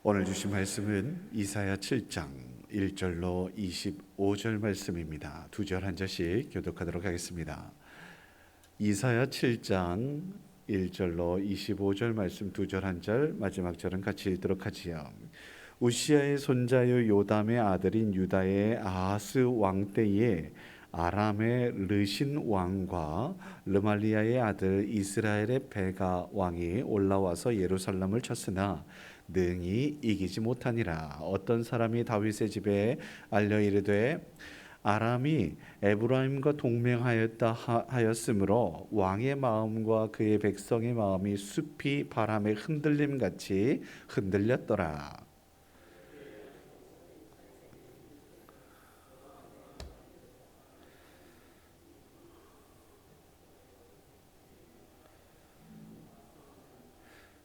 오늘 주신 말씀은 이사야 7장 1절로 25절 말씀입니다. 두 절 한 절씩 교독하도록 하겠습니다. 이사야 7장 1절로 25절 말씀 두 절 한 절, 마지막 절은 같이 읽도록 하지요. 우시아의 손자요 요담의 아들인 유다의 아하스 왕 때에 아람의 르신 왕과 르말리아의 아들 이스라엘의 베가 왕이 올라와서 예루살렘을 쳤으나 능히 이기지 못하니라. 어떤 사람이 다윗의 집에 알려 이르되 아람이 에브라임과 동맹하였다 하였으므로 왕의 마음과 그의 백성의 마음이 숲이 바람의 흔들림 같이 흔들렸더라.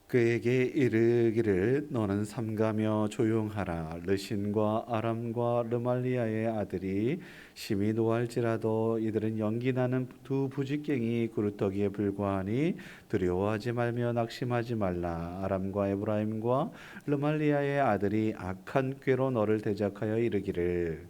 그에게 이르기를 너는 삼가며 조용하라. 르신과 아람과 르말리아의 아들이 심히 노할지라도 이들은 연기나는 두 부직갱이 그루터기에 불과하니 두려워하지 말며 낙심하지 말라. 아람과 에브라임과 르말리아의 아들이 악한 꾀로 너를 대적하여 이르기를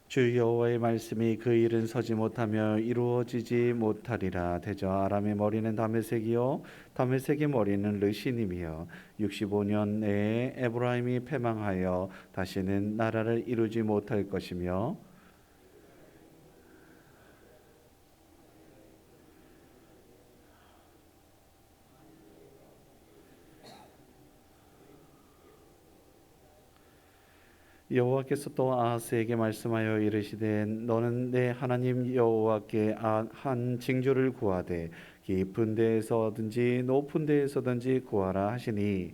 주 여호와의 말씀이 그 일은 서지 못하며 이루어지지 못하리라. 대저 아람의 머리는 다메섹이요 다메섹의 머리는 르시님이요 65년 내에 에브라임이 패망하여 다시는 나라를 이루지 못할 것이며 여호와께서 또 아하스에게 말씀하여 이르시되 너는 내 하나님 여호와께 한 징조를 구하되 깊은 데에서든지 높은 데에서든지 구하라 하시니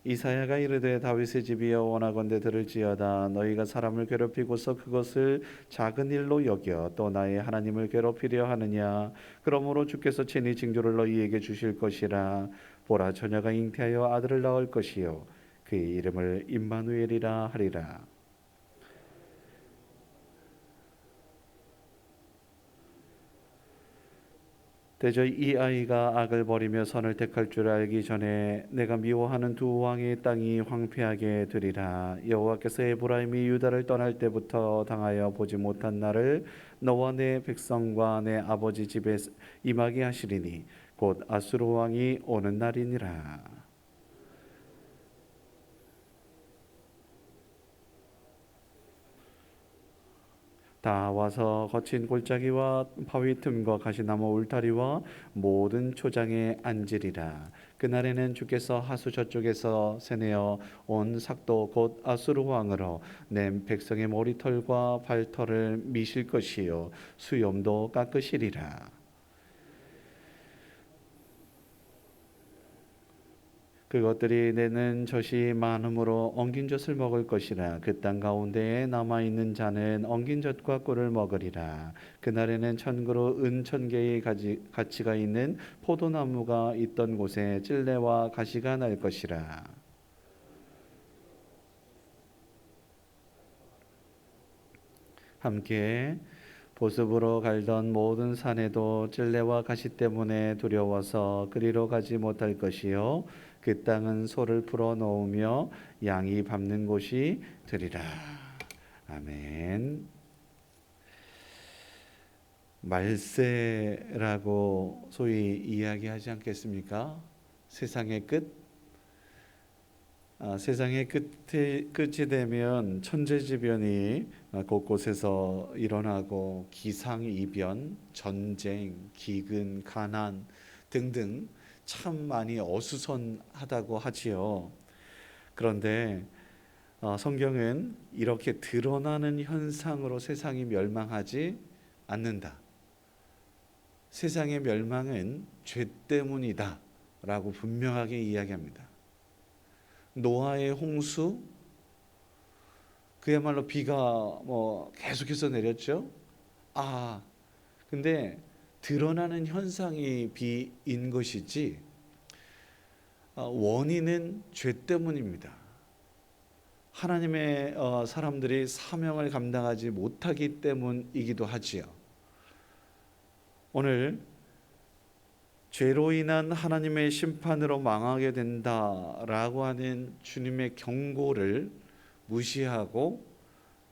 이사야가 이르되 다윗의 집이여 원하건대 들을지어다. 너희가 사람을 괴롭히고서 그것을 작은 일로 여겨 또 나의 하나님을 괴롭히려 하느냐. 그러므로 주께서 친히 징조를 너희에게 주실 것이라. 보라 처녀가 잉태하여 아들을 낳을 것이요 그의 이름을 임마누엘이라 하리라. 대저 이 아이가 악을 버리며 선을 택할 줄 알기 전에 내가 미워하는 두 왕의 땅이 황폐하게 되리라. 여호와께서 에브라임이 유다를 떠날 때부터 당하여 보지 못한 날을 너와 내 백성과 내 아버지 집에 임하게 하시리니 곧 아수르 왕이 오는 날이니라. 다 와서 거친 골짜기와 바위 틈과 가시나무 울타리와 모든 초장에 앉으리라. 그날에는 주께서 하수 저쪽에서 세내어 온 삭도 곧 아수르 왕으로 내 백성의 머리털과 발털을 미실 것이요 수염도 깎으시리라. 그것들이 내는 젖이 많음으로 엉긴 젖을 먹을 것이라. 그 땅 가운데에 남아 있는 자는 엉긴 젖과 꿀을 먹으리라. 그날에는 천그루 은 1,000개의 가치가 있는 포도나무가 있던 곳에 찔레와 가시가 날 것이라. 함께 보습으로 갈던 모든 산에도 찔레와 가시 때문에 두려워서 그리로 가지 못할 것이요 그 땅은 소를 풀어 놓으며 양이 밟는 곳이 되리라. 아멘. 말세라고 소위 이야기하지 않겠습니까? 세상의 끝. 세상의 끝이 되면 천재지변이 곳곳에서 일어나고 기상이변, 전쟁, 기근, 가난 등등 참 많이 어수선하다고 하지요. 그런데 성경은 이렇게 드러나는 현상으로 세상이 멸망하지 않는다. 세상의 멸망은 죄 때문이다 라고 분명하게 이야기합니다. 노아의 홍수, 그야말로 비가 계속해서 내렸죠. 근데 드러나는 현상이 비인 것이지 원인은 죄 때문입니다. 하나님의 사람들이 사명을 감당하지 못하기 때문이기도 하지요. 오늘 죄로 인한 하나님의 심판으로 망하게 된다라고 하는 주님의 경고를 무시하고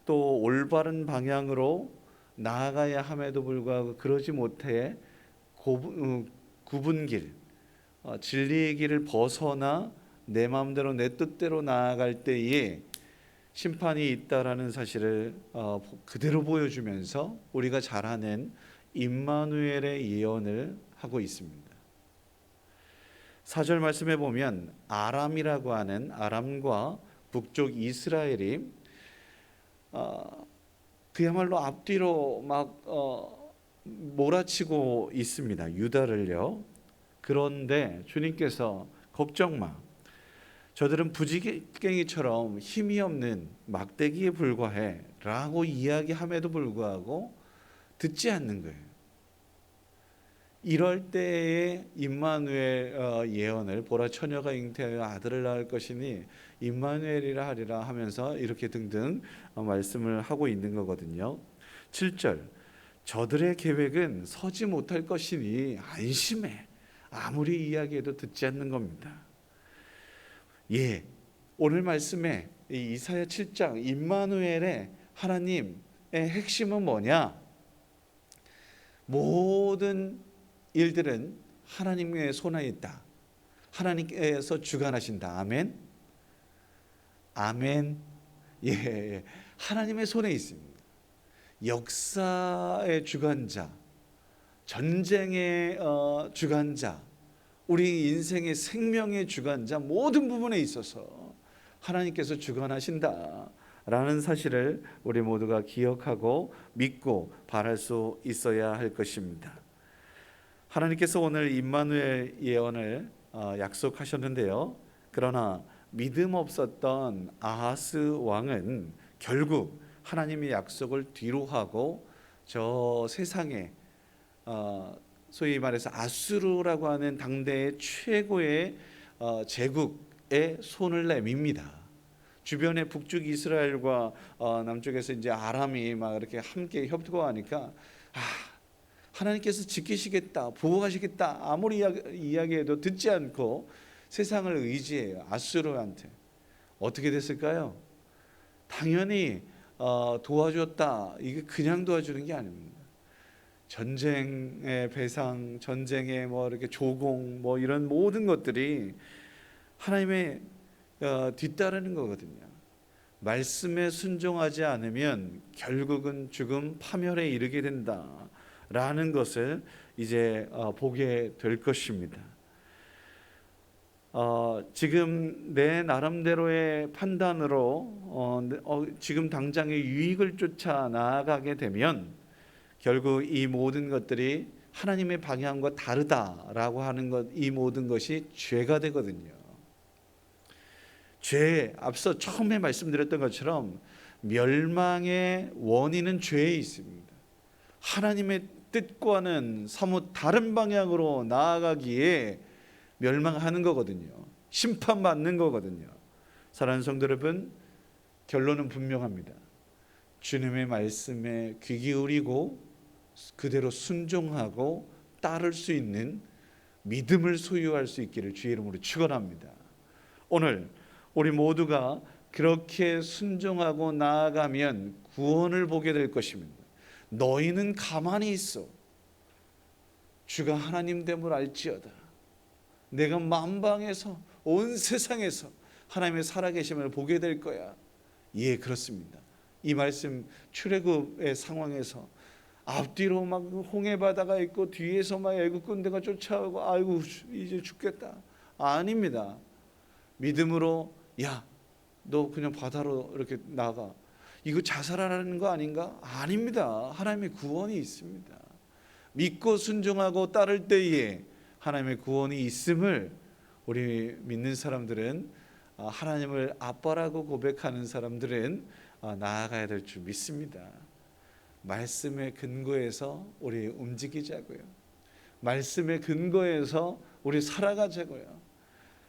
또 올바른 방향으로 나아가야 함에도 불구하고 그러지 못해 굽은 길, 진리의 길을 벗어나 내 마음대로 내 뜻대로 나아갈 때에 심판이 있다라는 사실을 그대로 보여주면서 우리가 잘 아는 임마누엘의 예언을 하고 있습니다. 4절 말씀에 보면 아람이라고 하는 아람과 북쪽 이스라엘이 그야말로 앞뒤로 막 몰아치고 있습니다. 유다를요. 그런데 주님께서 걱정 마. 저들은 부지깽이처럼 힘이 없는 막대기에 불과해 라고 이야기함에도 불구하고 듣지 않는 거예요. 이럴 때에 임마누엘 예언을 보라 처녀가 잉태하여 아들을 낳을 것이니 임마누엘이라 하리라 하면서 이렇게 등등 말씀을 하고 있는 거거든요. 7절 저들의 계획은 서지 못할 것이니 안심해. 아무리 이야기해도 듣지 않는 겁니다. 예, 오늘 말씀에 이사야 7장 임마누엘의 하나님의 핵심은 뭐냐? 모든 일들은 하나님의 손에 있다. 하나님께서 주관하신다. 아멘. 아멘. 예, 하나님의 손에 있습니다. 역사의 주관자, 전쟁의 주관자, 우리 인생의 생명의 주관자, 모든 부분에 있어서 하나님께서 주관하신다라는 사실을 우리 모두가 기억하고 믿고 바랄 수 있어야 할 것입니다. 하나님께서 오늘 임마누엘 예언을 약속하셨는데요. 그러나 믿음 없었던 아하스 왕은 결국 하나님의 약속을 뒤로 하고 저 세상에 소위 말해서 아수르라고 하는 당대의 최고의 제국에 손을 내밉니다. 주변에 북쪽 이스라엘과 남쪽에서 이제 아람이 막 이렇게 함께 협조하니까 하나님께서 지키시겠다, 보호하시겠다 아무리 이야기해도 듣지 않고 세상을 의지해요. 아수르한테. 어떻게 됐을까요? 당연히 도와줬다. 이게 그냥 도와주는 게 아닙니다. 전쟁의 배상, 전쟁의 뭐 이렇게 조공, 뭐 이런 모든 것들이 하나님의 뒤따르는 거거든요. 말씀에 순종하지 않으면 결국은 죽음, 파멸에 이르게 된다라는 것을 이제 보게 될 것입니다. 지금 내 나름대로의 판단으로 지금 당장의 유익을 쫓아 나아가게 되면 결국 이 모든 것들이 하나님의 방향과 다르다라고 하는 것, 이 모든 것이 죄가 되거든요. 죄, 앞서 처음에 말씀드렸던 것처럼 멸망의 원인은 죄에 있습니다. 하나님의 뜻과는 사뭇 다른 방향으로 나아가기에 멸망하는 거거든요. 심판받는 거거든요. 사랑하는 성도 여러분, 결론은 분명합니다. 주님의 말씀에 귀 기울이고 그대로 순종하고 따를 수 있는 믿음을 소유할 수 있기를 주의 이름으로 축원합니다. 오늘 우리 모두가 그렇게 순종하고 나아가면 구원을 보게 될 것입니다. 너희는 가만히 있어. 주가 하나님 됨을 알지어다. 내가 만방에서 온 세상에서 하나님의 살아계심을 보게 될 거야. 예, 그렇습니다. 이 말씀 출애굽의 상황에서 앞뒤로 막 홍해 바다가 있고 뒤에서 막 애굽 군대가 쫓아오고 아이고 이제 죽겠다. 아닙니다. 믿음으로 야, 너 그냥 바다로 이렇게 나가. 이거 자살하라는 거 아닌가? 아닙니다. 하나님의 구원이 있습니다. 믿고 순종하고 따를 때에 하나님의 구원이 있음을 우리 믿는 사람들은, 하나님을 아빠라고 고백하는 사람들은 나아가야 될 줄 믿습니다. 말씀의 근거에서 우리 움직이자고요. 말씀의 근거에서 우리 살아가자고요.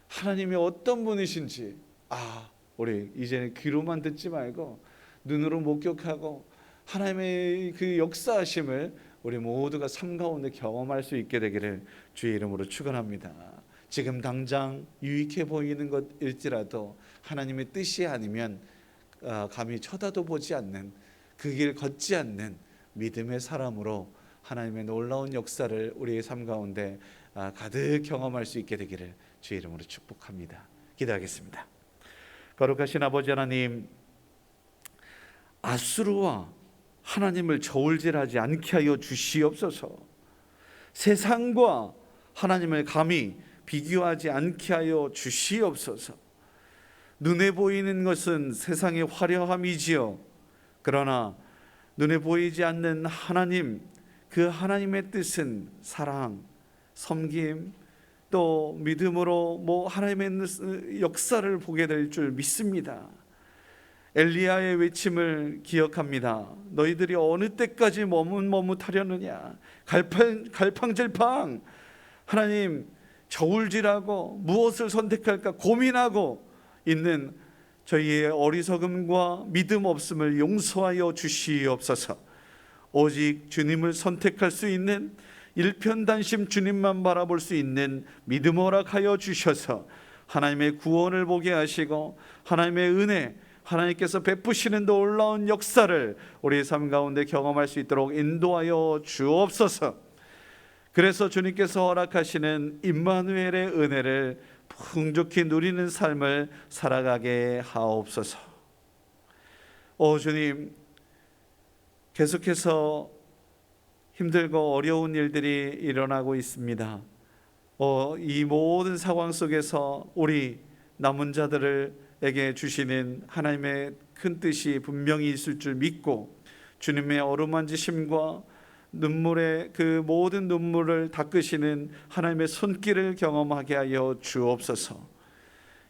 하나님이 어떤 분이신지 우리 이제는 귀로만 듣지 말고 눈으로 목격하고 하나님의 그 역사하심을 우리 모두가 삶 가운데 경험할 수 있게 되기를 주의 이름으로 축원합니다. 지금 당장 유익해 보이는 것일지라도 하나님의 뜻이 아니면 감히 쳐다도 보지 않는, 그 길 걷지 않는 믿음의 사람으로 하나님의 놀라운 역사를 우리의 삶 가운데 가득 경험할 수 있게 되기를 주의 이름으로 축복합니다. 기도하겠습니다. 거룩하신 아버지 하나님, 아수르와 하나님을 저울질하지 않게 하여 주시옵소서. 세상과 하나님을 감히 비교하지 않게 하여 주시옵소서. 눈에 보이는 것은 세상의 화려함이지요. 그러나 눈에 보이지 않는 하나님, 그 하나님의 뜻은 사랑, 섬김, 또 믿음으로 하나님의 역사를 보게 될 줄 믿습니다. 엘리야의 외침을 기억합니다. 너희들이 어느 때까지 머뭇머뭇하려느냐, 갈팡질팡 하나님 저울질하고 무엇을 선택할까 고민하고 있는 저희의 어리석음과 믿음 없음을 용서하여 주시옵소서. 오직 주님을 선택할 수 있는, 일편단심 주님만 바라볼 수 있는 믿음 허락하여 주셔서 하나님의 구원을 보게 하시고 하나님의 은혜, 하나님께서 베푸시는 놀라운 역사를 우리의 삶 가운데 경험할 수 있도록 인도하여 주옵소서. 그래서 주님께서 허락하시는 임마누엘의 은혜를 풍족히 누리는 삶을 살아가게 하옵소서. 주님, 계속해서 힘들고 어려운 일들이 일어나고 있습니다. 이 모든 상황 속에서 우리 남은 자들에게 주시는 하나님의 큰 뜻이 분명히 있을 줄 믿고 주님의 어루만지심과 눈물의 그 모든 눈물을 닦으시는 하나님의 손길을 경험하게 하여 주옵소서.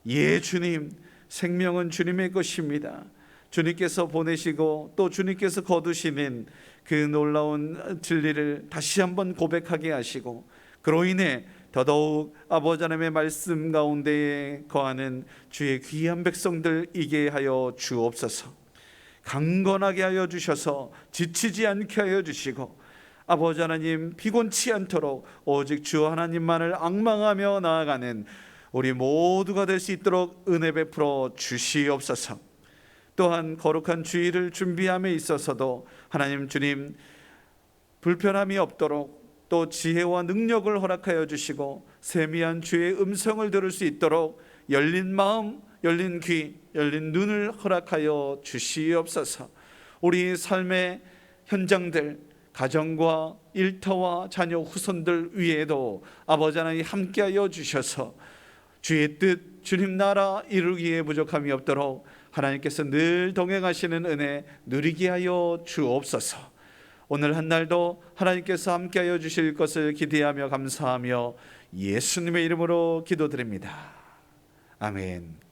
예, 주님, 생명은 주님의 것입니다. 주님께서 보내시고 또 주님께서 거두시는 그 놀라운 진리를 다시 한번 고백하게 하시고, 그로 인해 더더욱 아버지 하나님의 말씀 가운데에 거하는 주의 귀한 백성들이게 하여 주옵소서. 강건하게 하여 주셔서 지치지 않게 하여 주시고, 아버지 하나님 피곤치 않도록 오직 주 하나님만을 앙망하며 나아가는 우리 모두가 될 수 있도록 은혜 베풀어 주시옵소서. 또한 거룩한 주일을 준비함에 있어서도 하나님 주님 불편함이 없도록 또 지혜와 능력을 허락하여 주시고 세미한 주의 음성을 들을 수 있도록 열린 마음, 열린 귀, 열린 눈을 허락하여 주시옵소서. 우리 삶의 현장들, 가정과 일터와 자녀 후손들 위에도 아버지 하나님 함께하여 주셔서 주의 뜻, 주님 나라 이루기에 부족함이 없도록 하나님께서 늘 동행하시는 은혜 누리게 하여 주옵소서. 오늘 한 날도 하나님께서 함께하여 주실 것을 기대하며 감사하며 예수님의 이름으로 기도드립니다. 아멘.